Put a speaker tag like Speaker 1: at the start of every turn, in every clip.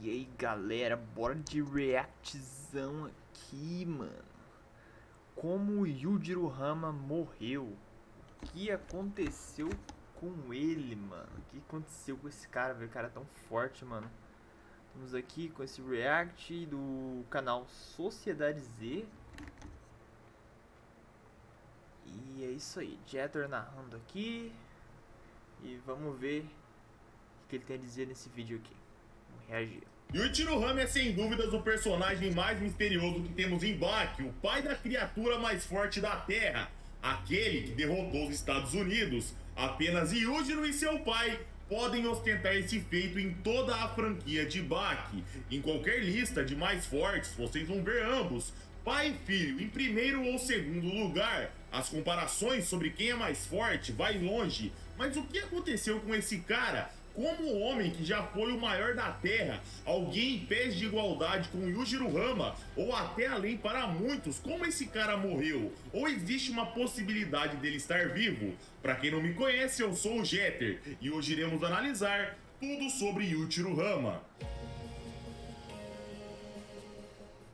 Speaker 1: E aí galera, bora de reactzão aqui, mano. Como o Yujiro Hama morreu? O que aconteceu com ele, mano? O que aconteceu com esse cara, velho? O cara é tão forte, mano. Estamos aqui com esse react do canal Sociedade Z. E é isso aí, Jeter narrando aqui. E vamos ver o que ele tem a dizer nesse vídeo aqui. Vamos reagir.
Speaker 2: Yujiro Hama é sem dúvidas o personagem mais misterioso que temos em Baki, o pai da criatura mais forte da Terra, aquele que derrotou os Estados Unidos. Apenas Yujiro e seu pai podem ostentar esse feito em toda a franquia de Baki. Em qualquer lista de mais fortes, vocês vão ver ambos, pai e filho, em primeiro ou segundo lugar. As comparações sobre quem é mais forte vai longe, mas o que aconteceu com esse cara? Como o homem que já foi o maior da Terra, alguém em pés de igualdade com Yujiro Hama, ou até além para muitos, como esse cara morreu? Ou existe uma possibilidade dele estar vivo? Para quem não me conhece, eu sou o Jeter, e hoje iremos analisar tudo sobre Yujiro Hama.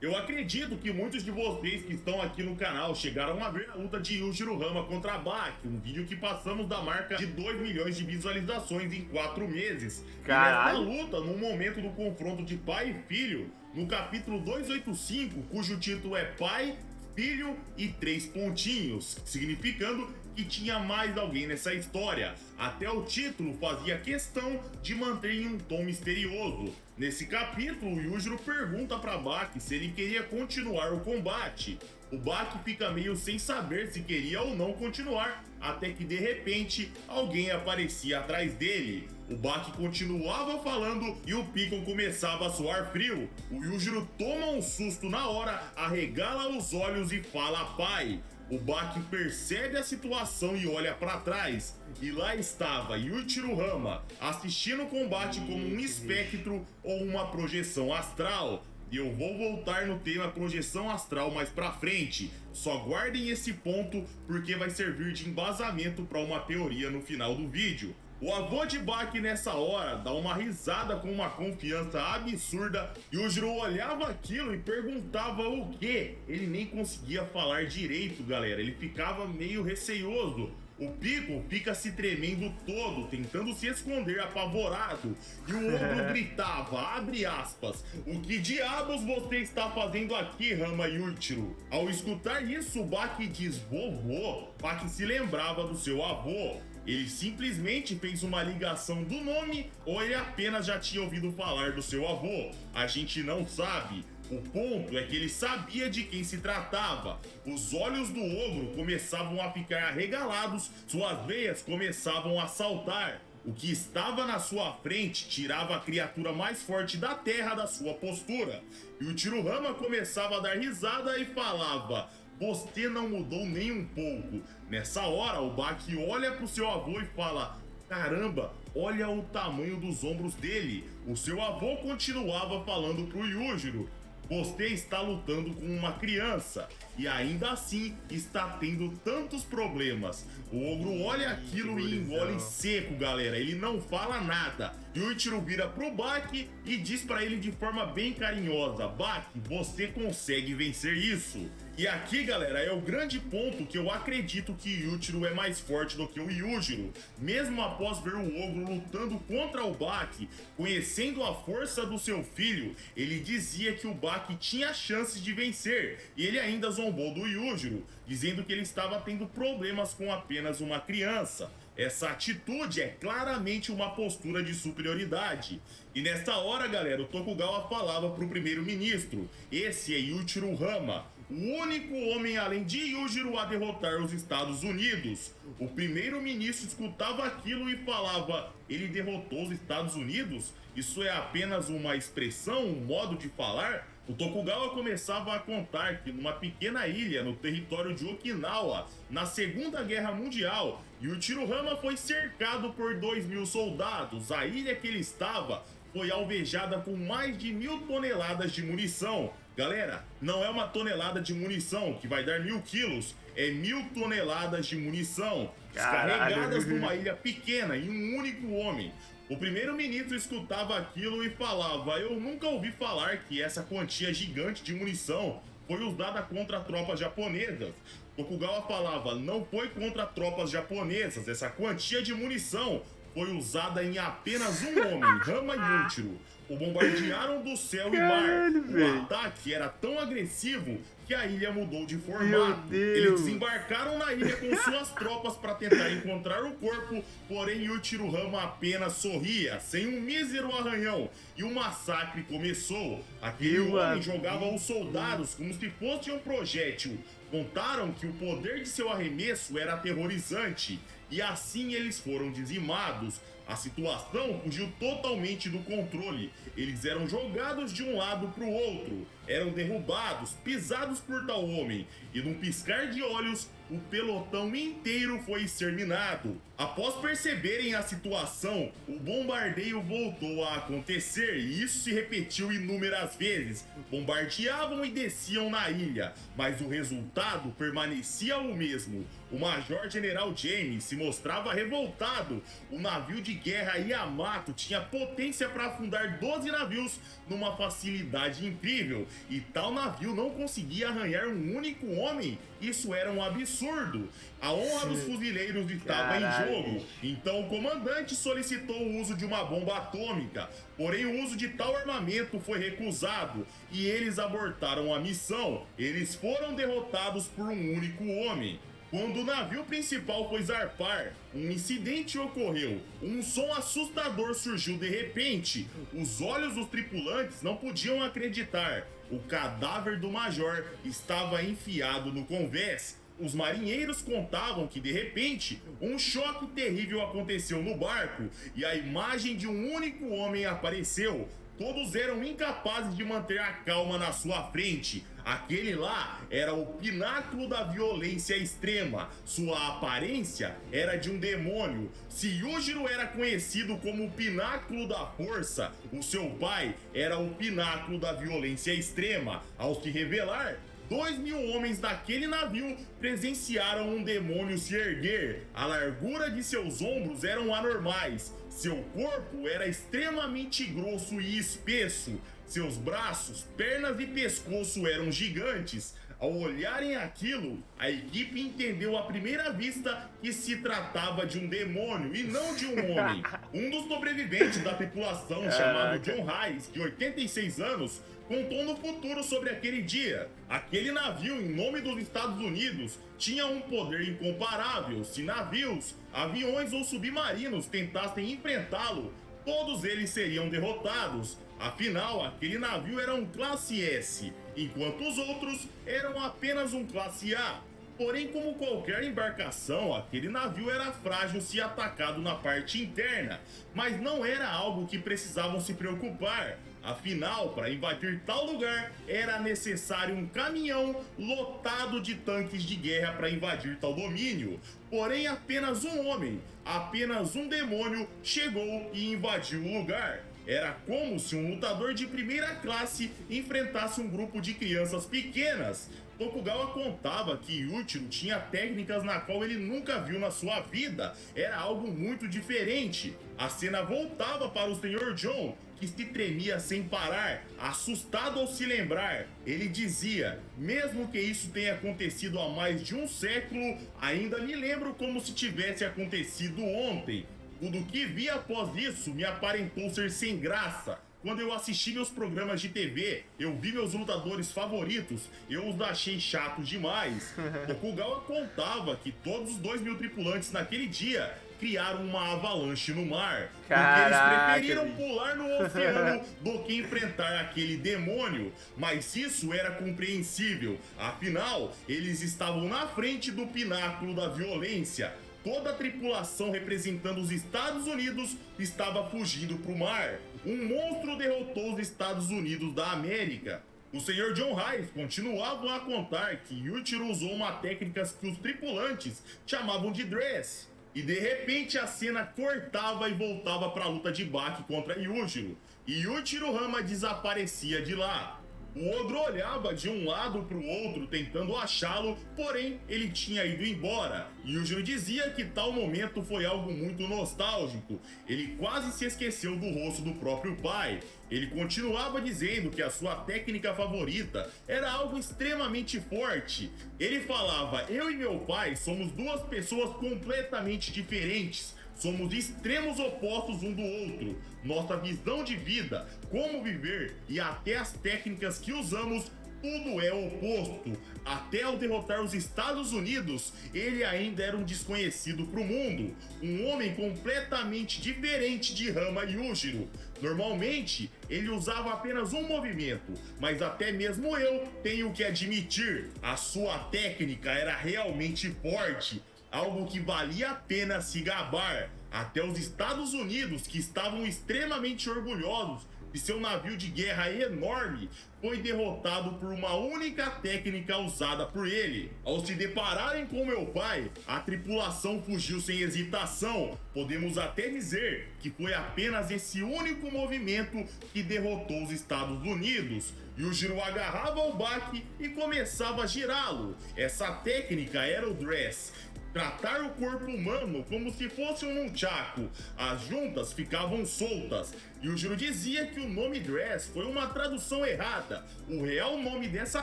Speaker 2: Eu acredito que muitos de vocês que estão aqui no canal chegaram a ver a luta de Yujiro Hama contra Baki, um vídeo que passamos da marca de 2 milhões de visualizações em 4 meses.
Speaker 1: Caralho.
Speaker 2: E nessa luta, no momento do confronto de pai e filho, no capítulo 285, cujo título é Pai, Filho e 3 pontinhos, significando que tinha mais alguém nessa história. Até o título fazia questão de manter em um tom misterioso. Nesse capítulo, o Yujiro pergunta para Baki se ele queria continuar o combate. O Baki fica meio sem saber se queria ou não continuar, até que de repente alguém aparecia atrás dele. O Baki continuava falando e o Piccolo começava a suar frio. O Yujiro toma um susto na hora, arregala os olhos e fala pai. O Baki percebe a situação e olha para trás. E lá estava Yujiro Hama assistindo o combate como um espectro ou uma projeção astral. E eu vou voltar no tema projeção astral mais pra frente. Só guardem esse ponto porque vai servir de embasamento para uma teoria no final do vídeo. O avô de Baki nessa hora dá uma risada com uma confiança absurda. Yujiro olhava aquilo e perguntava o quê? Ele nem conseguia falar direito, galera. Ele ficava meio receioso. O Piccolo fica se tremendo todo, tentando se esconder apavorado. E o ogro gritava, abre aspas, o que diabos você está fazendo aqui, Hama Yujiro? Ao escutar isso, o Baki diz, vovô. Baki se lembrava do seu avô. Ele simplesmente fez uma ligação do nome ou ele apenas já tinha ouvido falar do seu avô? A gente não sabe. O ponto é que ele sabia de quem se tratava. Os olhos do ogro começavam a ficar arregalados, suas veias começavam a saltar. O que estava na sua frente tirava a criatura mais forte da Terra da sua postura. E o Yujiro Hama começava a dar risada e falava, você não mudou nem um pouco. Nessa hora, o Baki olha pro seu avô e fala, caramba, olha o tamanho dos ombros dele. O seu avô continuava falando pro Yujiro, você está lutando com uma criança e ainda assim está tendo tantos problemas. O ogro olha aquilo e engole em seco, galera. Ele não fala nada. E o Yujiro vira pro Baki e diz para ele de forma bem carinhosa, Baki, você consegue vencer isso. E aqui, galera, é o grande ponto que eu acredito que Yujiro é mais forte do que o Yujiro. Mesmo após ver o ogro lutando contra o Baki, conhecendo a força do seu filho, ele dizia que o Baki tinha chances de vencer. E ele ainda zombou do Yujiro, dizendo que ele estava tendo problemas com apenas uma criança. Essa atitude é claramente uma postura de superioridade. E nessa hora, galera, o Tokugawa falava para o primeiro-ministro, esse é Yujiro Hama, o único homem além de Yujiro a derrotar os Estados Unidos. O primeiro-ministro escutava aquilo e falava, ele derrotou os Estados Unidos? Isso é apenas uma expressão, um modo de falar? O Tokugawa começava a contar que numa pequena ilha no território de Okinawa, na Segunda Guerra Mundial, Yujiro Hama foi cercado por 2.000 soldados. A ilha que ele estava foi alvejada com mais de 1.000 toneladas de munição. Galera, não é uma tonelada de munição que vai dar 1.000 quilos, é 1.000 toneladas de munição descarregadas numa ilha pequena em um único homem. O primeiro-ministro escutava aquilo e falava: eu nunca ouvi falar que essa quantia gigante de munição foi usada contra tropas japonesas. Tokugawa falava: não foi contra tropas japonesas, essa quantia de munição foi usada em apenas um homem, Rama Yujiro. O bombardearam do céu e mar. O ataque era tão agressivo que a ilha mudou de formato. Eles desembarcaram na ilha com suas tropas para tentar encontrar o corpo, porém Yujiro Hama apenas sorria, sem um mísero arranhão, e o massacre começou. Aquele homem jogava os soldados como se fosse um projétil. Contaram que o poder de seu arremesso era aterrorizante, e assim eles foram dizimados. A situação fugiu totalmente do controle. Eles eram jogados de um lado para o outro, eram derrubados, pisados por tal homem, e num piscar de olhos, o pelotão inteiro foi exterminado. Após perceberem a situação, o bombardeio voltou a acontecer, e isso se repetiu inúmeras vezes. Bombardeavam e desciam na ilha, mas o resultado permanecia o mesmo. O Major General James se mostrava revoltado. O navio de guerra Yamato tinha potência para afundar 12 navios numa facilidade incrível, e tal navio não conseguia arranhar um único homem. Isso era um absurdo. A honra dos fuzileiros estava em jogo, então o comandante solicitou o uso de uma bomba atômica, porém o uso de tal armamento foi recusado e eles abortaram a missão. Eles foram derrotados por um único homem. Quando o navio principal foi zarpar, um incidente ocorreu. Um som assustador surgiu de repente. Os olhos dos tripulantes não podiam acreditar. O cadáver do major estava enfiado no convés. Os marinheiros contavam que, de repente, um choque terrível aconteceu no barco e a imagem de um único homem apareceu. Todos eram incapazes de manter a calma na sua frente. Aquele lá era o pináculo da violência extrema. Sua aparência era de um demônio. Se Yujiro era conhecido como o pináculo da força, o seu pai era o pináculo da violência extrema. Ao se revelar, 2.000 homens daquele navio presenciaram um demônio se erguer. A largura de seus ombros eram anormais. Seu corpo era extremamente grosso e espesso. Seus braços, pernas e pescoço eram gigantes. Ao olharem aquilo, a equipe entendeu à primeira vista que se tratava de um demônio e não de um homem. Um dos sobreviventes da tripulação, chamado John Hayes, de 86 anos, contou no futuro sobre aquele dia. Aquele navio, em nome dos Estados Unidos, tinha um poder incomparável. Se navios, aviões ou submarinos tentassem enfrentá-lo, todos eles seriam derrotados. Afinal, aquele navio era um classe S, enquanto os outros eram apenas um classe A. Porém, como qualquer embarcação, aquele navio era frágil se atacado na parte interna, mas não era algo que precisavam se preocupar. Afinal, para invadir tal lugar, era necessário um caminhão lotado de tanques de guerra para invadir tal domínio. Porém, apenas um homem, apenas um demônio, chegou e invadiu o lugar. Era como se um lutador de primeira classe enfrentasse um grupo de crianças pequenas. Tokugawa contava que Yujiro tinha técnicas na qual ele nunca viu na sua vida. Era algo muito diferente. A cena voltava para o Sr. John, que se tremia sem parar, assustado ao se lembrar. Ele dizia: mesmo que isso tenha acontecido há mais de um século, ainda me lembro como se tivesse acontecido ontem. Tudo que vi após isso me aparentou ser sem graça. Quando eu assisti meus programas de TV, eu vi meus lutadores favoritos, eu os achei chatos demais. Tokugawa contava que todos os 2.000 tripulantes naquele dia criaram uma avalanche no mar. Porque eles preferiram pular no oceano do que enfrentar aquele demônio. Mas isso era compreensível, afinal, eles estavam na frente do pináculo da violência. Toda a tripulação representando os Estados Unidos estava fugindo para o mar. Um monstro derrotou os Estados Unidos da América. O Sr. John Hayes continuava a contar que Yujiro usou uma técnica que os tripulantes chamavam de dress. E de repente a cena cortava e voltava para a luta de baque contra Yujiro. E Yujiro Hama desaparecia de lá. O ogro olhava de um lado para o outro tentando achá-lo, porém ele tinha ido embora. Yujiro dizia que tal momento foi algo muito nostálgico. Ele quase se esqueceu do rosto do próprio pai. Ele continuava dizendo que a sua técnica favorita era algo extremamente forte. Ele falava: eu e meu pai somos duas pessoas completamente diferentes. Somos extremos opostos um do outro. Nossa visão de vida, como viver e até as técnicas que usamos, tudo é oposto. Até ao derrotar os Estados Unidos, ele ainda era um desconhecido para o mundo. Um homem completamente diferente de Rama Yujiro. Normalmente, ele usava apenas um movimento, mas até mesmo eu tenho que admitir, a sua técnica era realmente forte. Algo que valia a pena se gabar. Até os Estados Unidos, que estavam extremamente orgulhosos de seu navio de guerra enorme, foi derrotado por uma única técnica usada por ele. Ao se depararem com meu pai, a tripulação fugiu sem hesitação. Podemos até dizer que foi apenas esse único movimento que derrotou os Estados Unidos. Yujiro agarrava o baki e começava a girá-lo. Essa técnica era o dress. Tratar o corpo humano como se fosse um nunchaku. As juntas ficavam soltas. Yujiro dizia que o nome dress foi uma tradução errada. O real nome dessa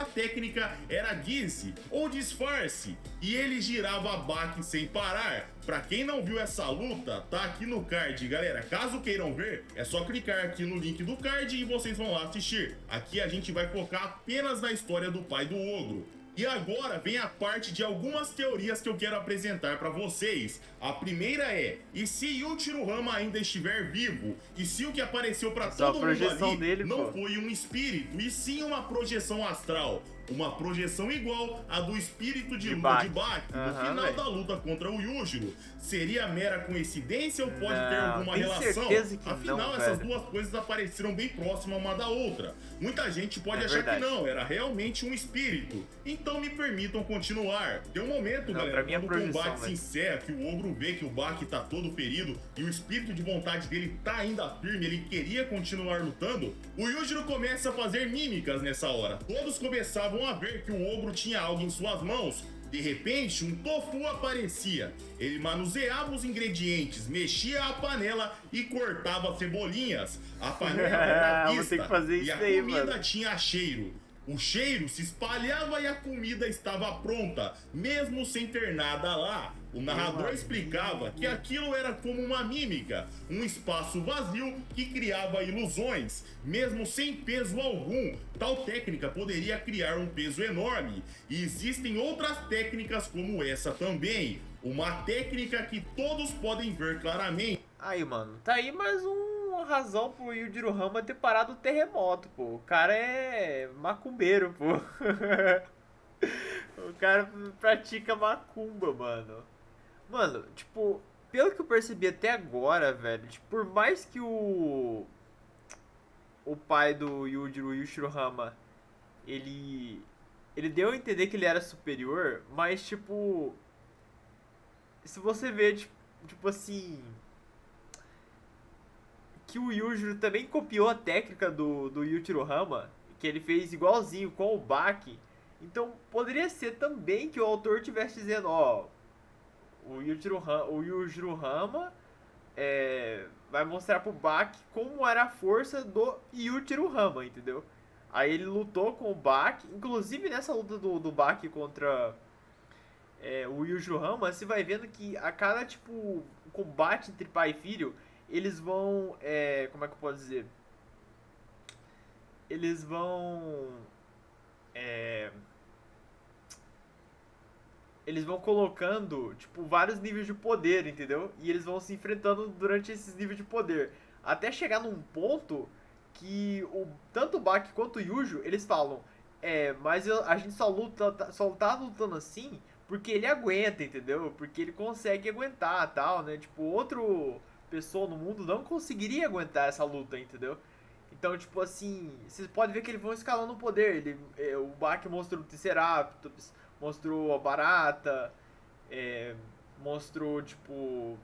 Speaker 2: técnica era Gize, ou disfarce, e ele girava a baki sem parar. Pra quem não viu essa luta, tá aqui no card, galera. Caso queiram ver, é só clicar aqui no link do card e vocês vão lá assistir. Aqui a gente vai focar apenas na história do pai do ogro. E agora vem a parte de algumas teorias que eu quero apresentar para vocês. A primeira é: e se Yujiro Hama ainda estiver vivo? E se o que apareceu para todo mundo ali
Speaker 1: dele,
Speaker 2: não foi um espírito, e sim uma projeção astral? Uma projeção igual à do espírito de Baki no final da luta contra o Yujiro. Seria mera coincidência ou pode ter alguma relação? Afinal, essas duas coisas apareceram bem próximas uma da outra. Muita gente pode achar que não, era realmente um espírito. Então me permitam continuar. Tem um momento, galera, quando o combate se encerra, que o ogro vê que o Baki tá todo ferido e o espírito de vontade dele tá ainda firme, ele queria continuar lutando. O Yujiro começa a fazer mímicas nessa hora. Todos começavam a ver que o ogro tinha algo em suas mãos. De repente, um tofu aparecia. Ele manuseava os ingredientes, mexia a panela e cortava cebolinhas. A panela era vista e a comida tinha cheiro. O cheiro se espalhava e a comida estava pronta, mesmo sem ter nada lá. O narrador explicava que aquilo era como uma mímica, um espaço vazio que criava ilusões, mesmo sem peso algum. Tal técnica poderia criar um peso enorme. E existem outras técnicas como essa também. Uma técnica que todos podem ver claramente.
Speaker 1: Aí, mano, tá aí mais uma razão pro Yujiro Hama ter parado o terremoto, pô. O cara é macumbeiro, pô. O cara pratica macumba, mano. Mano, tipo, pelo que eu percebi até agora, velho, tipo, por mais que o pai do Yujiro, o Yujiro Hama, ele deu a entender que ele era superior, mas, tipo, se você vê, tipo assim, que o Yujiro também copiou a técnica do Yujiro Hama, que ele fez igualzinho com o Baki, então poderia ser também que o autor estivesse dizendo, ó, o Yujiro Hama vai mostrar pro Baki como era a força do Yujiro Hama, entendeu? Aí ele lutou com o Baki, inclusive nessa luta do Baki contra o Yujiro Hama, você vai vendo que a cada, tipo, combate entre pai e filho, eles vão, como é que eu posso dizer? Eles vão colocando, tipo, vários níveis de poder, entendeu? E eles vão se enfrentando durante esses níveis de poder. Até chegar num ponto que tanto o Baki quanto o Yujo, eles falam, mas a gente só tá lutando assim porque ele aguenta, entendeu? Porque ele consegue aguentar, tal, né? Tipo, outro pessoa no mundo não conseguiria aguentar essa luta, entendeu? Então, tipo assim, vocês podem ver que eles vão escalando o poder. O Baki mostrou o Triceratops, mostrou a barata, mostrou, tipo,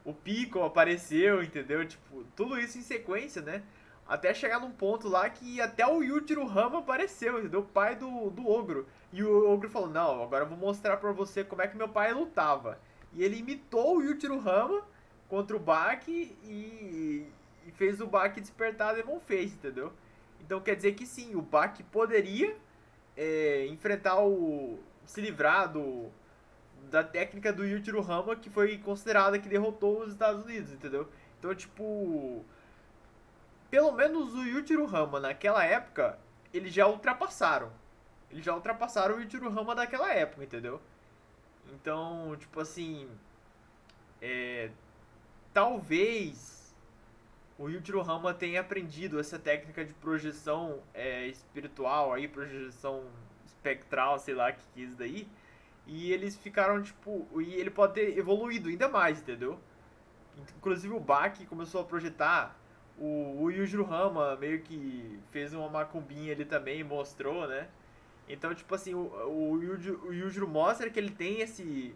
Speaker 1: o Piccolo apareceu, entendeu? Tipo, tudo isso em sequência, né? Até chegar num ponto lá que até o Yujiro Hama apareceu, entendeu? O pai do ogro. E o ogro falou, não, agora eu vou mostrar pra você como é que meu pai lutava. E ele imitou o Yujiro Hama contra o Baki e fez o Baki despertar a Demon Face, entendeu? Então quer dizer que sim, o Baki poderia enfrentar o... se livrar da técnica do Yujiro Hama, que foi considerada que derrotou os Estados Unidos, entendeu? Então, tipo, pelo menos o Yujiro Hama naquela época, eles já ultrapassaram. Eles já ultrapassaram o Yujiro Hama daquela época, entendeu? Então, tipo assim, é, talvez o Yujiro Hama tenha aprendido essa técnica de projeção espiritual aí, projeção espectral, sei lá o que é isso daí. E eles ficaram, tipo, e ele pode ter evoluído ainda mais, entendeu? Inclusive o Baki começou a projetar, o Yujiro Hama meio que fez uma macumbinha ali também, mostrou, né? Então, tipo assim, o Yujiro mostra que ele tem esse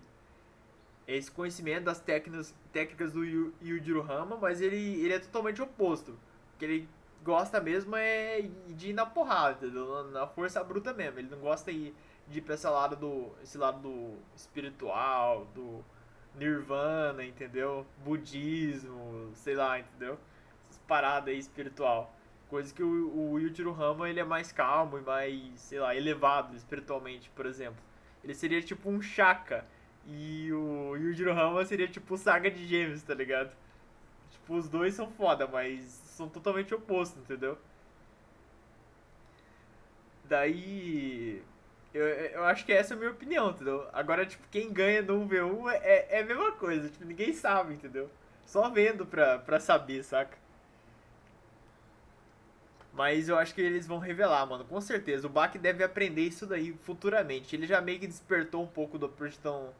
Speaker 1: conhecimento das técnicas do Yujiro Hama, mas ele é totalmente oposto. O que ele gosta mesmo é de ir na porrada, entendeu? Na força bruta mesmo. Ele não gosta de ir pra esse lado do espiritual, do nirvana, entendeu? Budismo, sei lá, entendeu? Essas paradas aí espiritual. Coisa que o Yujiro Hama ele é mais calmo e mais, sei lá, elevado espiritualmente, por exemplo. Ele seria tipo um Shaka. E o Yujiro Hama seria tipo Saga de Gêmeos, tá ligado? Tipo, os dois são foda, mas são totalmente opostos, entendeu? Daí. Eu acho que essa é a minha opinião, entendeu? Agora, tipo, quem ganha no 1v1 é a mesma coisa, tipo, ninguém sabe, entendeu? Só vendo pra saber, saca? Mas eu acho que eles vão revelar, mano, com certeza. O Baki deve aprender isso daí futuramente. Ele já meio que despertou um pouco da projeção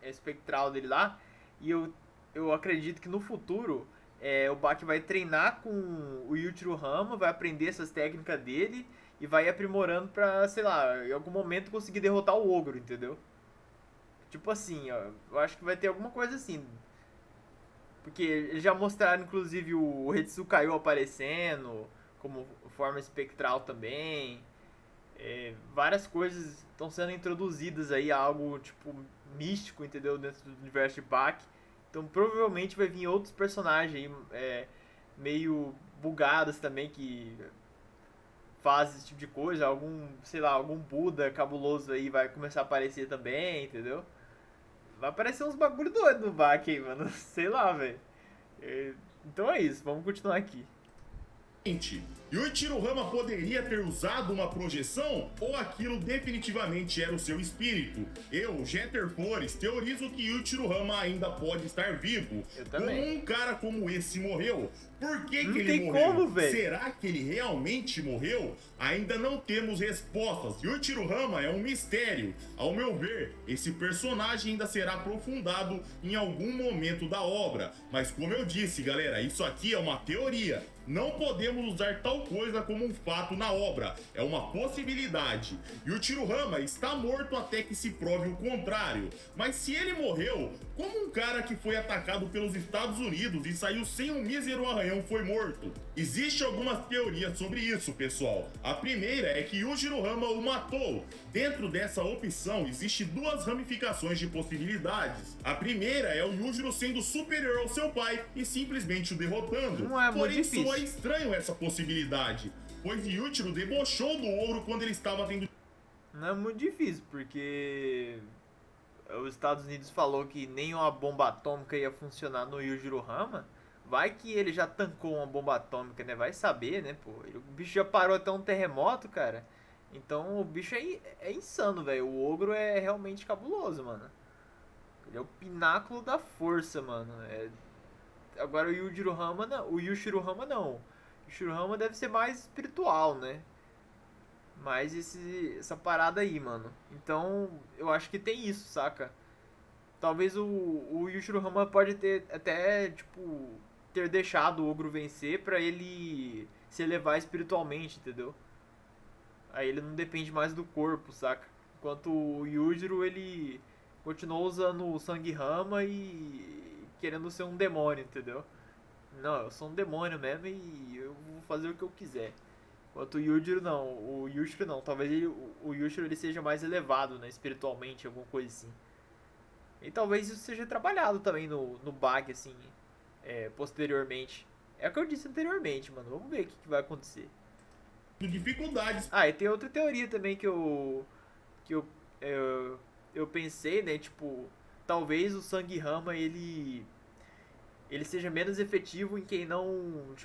Speaker 1: espectral dele lá. E eu acredito que no futuro o Baki vai treinar com o Yujiro Hama, vai aprender essas técnicas dele e vai aprimorando pra, sei lá, em algum momento conseguir derrotar o ogro, entendeu? Tipo assim, ó, eu acho que vai ter alguma coisa assim. Porque eles já mostraram, inclusive, o Hetsukaio aparecendo como forma espectral também. Várias coisas estão sendo introduzidas aí a algo, tipo, místico, entendeu? Dentro do universo de Bach. Então, provavelmente vai vir outros personagens aí, meio bugados também, que fazem esse tipo de coisa. Algum, sei lá, algum Buda cabuloso aí vai começar a aparecer também, entendeu? Vai aparecer uns bagulho doido no Bach aí, mano. Sei lá, velho. Então é isso, vamos continuar aqui.
Speaker 2: Yujiro Hama poderia ter usado uma projeção ou aquilo definitivamente era o seu espírito? Eu, Jeter Flores, teorizo que Yujiro Hama ainda pode estar vivo.
Speaker 1: Eu também.
Speaker 2: Como um cara como esse morreu? Por que,
Speaker 1: Não
Speaker 2: que ele
Speaker 1: tem
Speaker 2: morreu?
Speaker 1: como, velho.
Speaker 2: Será que ele realmente morreu? Ainda não temos respostas. Yujiro Hama é um mistério. Ao meu ver, esse personagem ainda será aprofundado em algum momento da obra. Mas como eu disse, galera, isso aqui é uma teoria. Não podemos usar tal coisa como um fato na obra, é uma possibilidade. E o Tsuruhama está morto até que se prove o contrário. Mas se ele morreu, como um cara que foi atacado pelos Estados Unidos e saiu sem um mísero arranhão foi morto? Existem algumas teorias sobre isso, pessoal. A primeira é que Yujiro Hama o matou. Dentro dessa opção, existem duas ramificações de possibilidades. A primeira é o Yujiro sendo superior ao seu pai e simplesmente o derrotando.
Speaker 1: Não é muito
Speaker 2: Porém,
Speaker 1: difícil.
Speaker 2: soa estranho essa possibilidade, pois Yujiro debochou do ouro quando ele estava tendo...
Speaker 1: Não é muito difícil, porque os Estados Unidos falou que nem uma bomba atômica ia funcionar no Yujiro Hama. Vai que ele já tancou uma bomba atômica, né? Vai saber, né, pô? O bicho já parou até um terremoto, cara. Então o bicho é insano, velho. O ogro é realmente cabuloso, mano. Ele é o pináculo da força, mano. Agora o Yujiro Hama não. O Yushiro Hama não. O Yushiro Hama deve ser mais espiritual, né? Mais essa parada aí, mano. Então eu acho que tem isso, saca? Talvez o Yushiro Hama pode ter até, tipo, ter deixado o ogro vencer pra ele se elevar espiritualmente, entendeu? Aí ele não depende mais do corpo, saca? Enquanto o Yujiro, ele continuou usando o Sangue Rama e querendo ser um demônio, entendeu? Não, eu sou um demônio mesmo e eu vou fazer o que eu quiser. Enquanto o Yujiro não, o Yushiro não. Talvez o Yushiro ele seja mais elevado, né, espiritualmente, alguma coisa assim. E talvez isso seja trabalhado também no Bag, assim, posteriormente. É o que eu disse anteriormente, mano. Vamos ver o que vai acontecer.
Speaker 2: Dificuldades.
Speaker 1: Ah, e tem outra teoria também que eu pensei, né? Tipo, talvez o Sangue Rama ele seja menos efetivo em quem não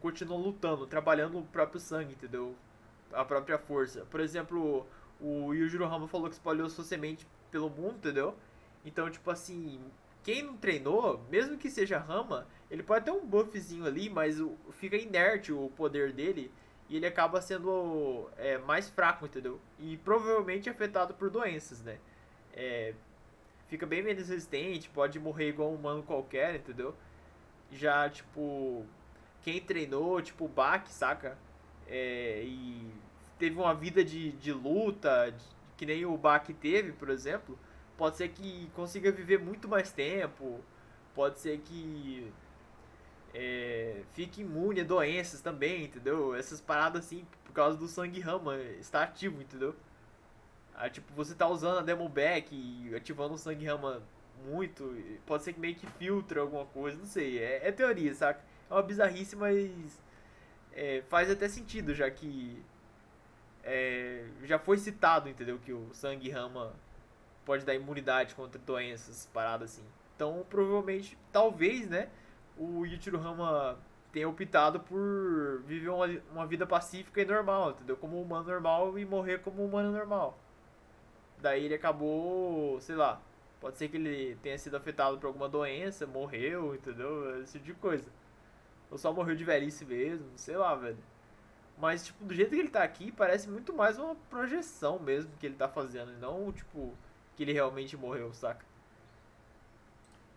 Speaker 1: continua lutando, trabalhando o próprio sangue, entendeu? A própria força. Por exemplo, o Yujiro Hama falou que espalhou sua semente pelo mundo, entendeu? Então, tipo assim, quem não treinou, mesmo que seja Rama, ele pode ter um buffzinho ali, mas fica inerte o poder dele e ele acaba sendo mais fraco, entendeu? E provavelmente afetado por doenças, né? É, fica bem menos resistente, pode morrer igual um humano qualquer, entendeu? Já, tipo, quem treinou, tipo, o Baki, saca? E teve uma vida de luta, que nem o Baki teve, por exemplo, pode ser que consiga viver muito mais tempo, pode ser que fique imune a doenças também, entendeu? Essas paradas assim, por causa do Sangue Rama estar ativo, entendeu? Aí, tipo, você tá usando a Demon Back e ativando o Sangue Rama muito, pode ser que meio que filtra alguma coisa, não sei, é teoria, saca? É uma bizarrice, mas faz até sentido, já que já foi citado, entendeu? Que o Sangue Rama pode dar imunidade contra doenças, paradas assim. Então, provavelmente, talvez, né, o Yuichiro Hama tenha optado por viver uma vida pacífica e normal, entendeu? Como um humano normal e morrer como um humano normal. Daí ele acabou, sei lá, pode ser que ele tenha sido afetado por alguma doença, morreu, entendeu? Esse tipo de coisa. Ou só morreu de velhice mesmo, sei lá, velho. Mas, tipo, do jeito que ele tá aqui, parece muito mais uma projeção mesmo que ele tá fazendo, e não, tipo, que ele realmente morreu, saca?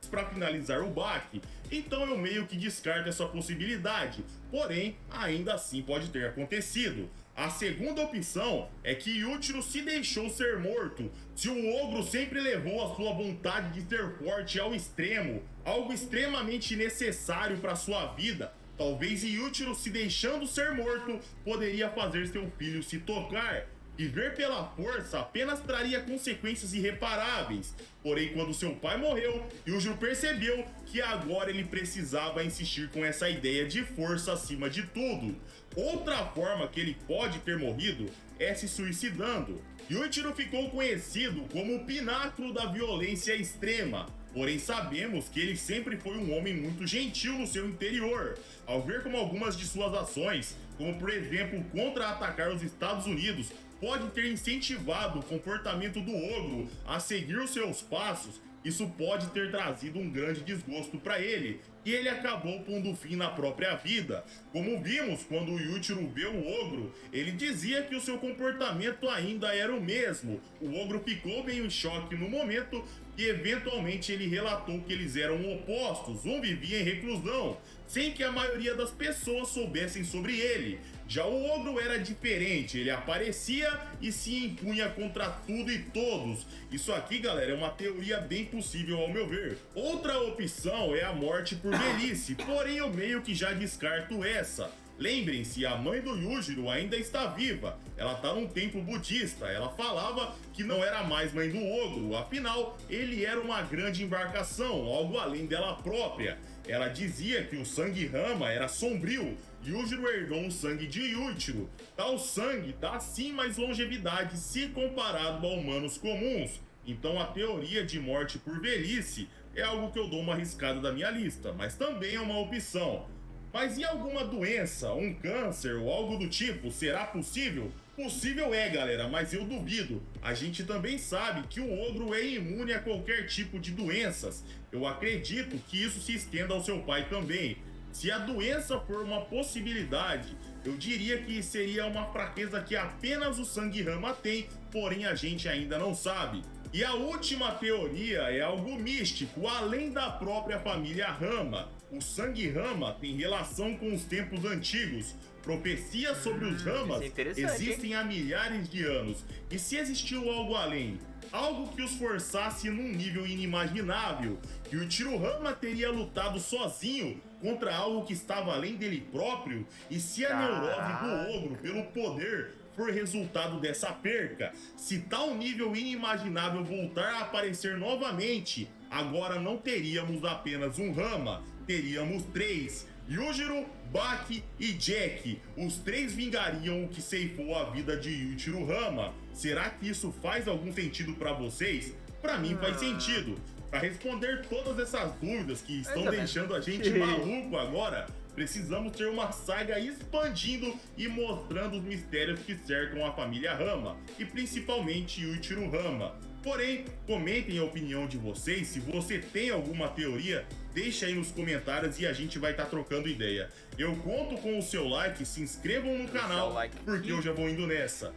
Speaker 2: Para finalizar o Baki, então eu meio que descarto essa possibilidade, porém, ainda assim pode ter acontecido. A segunda opção é que Yuichiro se deixou ser morto, se o ogro sempre levou a sua vontade de ser forte ao extremo, algo extremamente necessário para sua vida. Talvez Yuichiro se deixando ser morto poderia fazer seu filho se tocar. Viver pela força apenas traria consequências irreparáveis. Porém, quando seu pai morreu, Yuichiro percebeu que agora ele precisava insistir com essa ideia de força acima de tudo. Outra forma que ele pode ter morrido é se suicidando. Yuichiro ficou conhecido como o pináculo da violência extrema. Porém, sabemos que ele sempre foi um homem muito gentil no seu interior. Ao ver como algumas de suas ações, como por exemplo contra-atacar os Estados Unidos, pode ter incentivado o comportamento do ogro a seguir os seus passos, isso pode ter trazido um grande desgosto para ele, e ele acabou pondo fim na própria vida. Como vimos quando o Yuichiro vê o ogro, ele dizia que o seu comportamento ainda era o mesmo. O ogro ficou meio em choque no momento e eventualmente ele relatou que eles eram opostos, um vivia em reclusão, sem que a maioria das pessoas soubessem sobre ele. Já o ogro era diferente, ele aparecia e se impunha contra tudo e todos. Isso aqui, galera, é uma teoria bem possível ao meu ver. Outra opção é a morte por velhice, porém eu meio que já descarto essa. Lembrem-se, a mãe do Yujiro ainda está viva, ela está num templo budista, ela falava que não era mais mãe do ogro, afinal, ele era uma grande embarcação, algo além dela própria. Ela dizia que o sangue Rama era sombrio, Yujiro herdou o sangue de Yuichiro. Tal sangue dá sim mais longevidade se comparado a humanos comuns. Então a teoria de morte por velhice é algo que eu dou uma arriscada da minha lista, mas também é uma opção. Mas e alguma doença, um câncer ou algo do tipo, será possível? Possível é, galera, mas eu duvido. A gente também sabe que o ogro é imune a qualquer tipo de doenças. Eu acredito que isso se estenda ao seu pai também. Se a doença for uma possibilidade, eu diria que seria uma fraqueza que apenas o sangue Rama tem, porém a gente ainda não sabe. E a última teoria é algo místico, além da própria família Rama. O sangue Rama tem relação com os tempos antigos. Profecias sobre os Ramas existem há milhares de anos. E se existiu algo além? Algo que os forçasse num nível inimaginável, que o Tsuruhama teria lutado sozinho contra algo que estava além dele próprio, e se a neurose do ogro pelo poder for resultado dessa perca, se tal nível inimaginável voltar a aparecer novamente, agora não teríamos apenas um Rama, teríamos 3. Yujiro, Baki e Jack, os 3 vingariam o que ceifou a vida de Yuichiro Rama. Será que isso faz algum sentido pra vocês? Pra mim faz sentido. Pra responder todas essas dúvidas que estão deixando a gente maluco agora, precisamos ter uma saga expandindo e mostrando os mistérios que cercam a família Rama, e principalmente Yuichiro Rama. Porém, comentem a opinião de vocês. Se você tem alguma teoria, deixa aí nos comentários e a gente vai estar trocando ideia. Eu conto com o seu like, se inscrevam no canal, porque eu já vou indo nessa.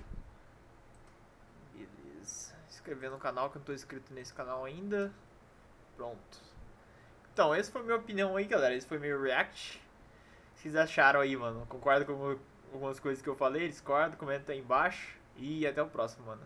Speaker 1: Beleza. Inscrever no canal, que eu não tô inscrito nesse canal ainda. Pronto. Então, essa foi a minha opinião aí, galera. Esse foi meu react. O que vocês acharam aí, mano? Concorda com algumas coisas que eu falei? Discorda? Comenta aí embaixo. E até o próximo, mano.